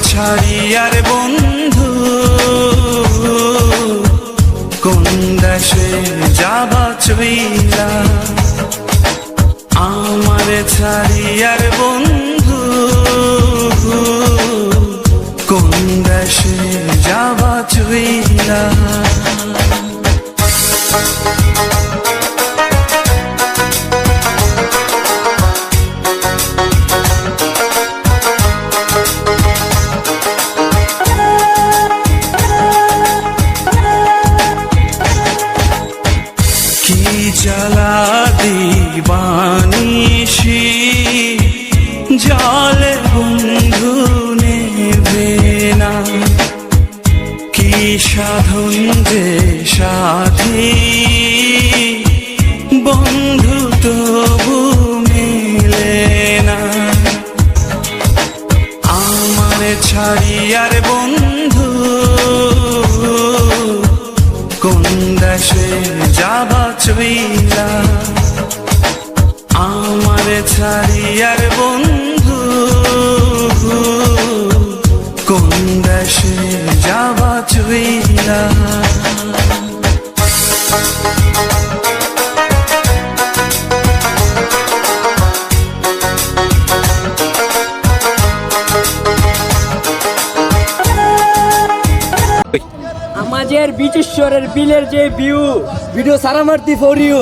ছাড়িয়ার বন্ধু কোন দেশে যাবা চইলা, আমার ছাড়িয়ার বন্ধু কোন দেশে যাবা চইলা। কি জ্বালা দিবানিশি জলে বন্ধু নেবে না, কি সাধন যে সাথী বন্ধু তবু মেলে না। আমার ছাড়িয়ার বন্ধু কোন দেশে যাবা চইলা, আমার ছাড়িয়ার বন্ধু কোন দেশে যাবা চইলা। আমাদের বিচেশ্বরের বিলের যে ভিউ, ভিডিও সারামার্তি ফর ইউ।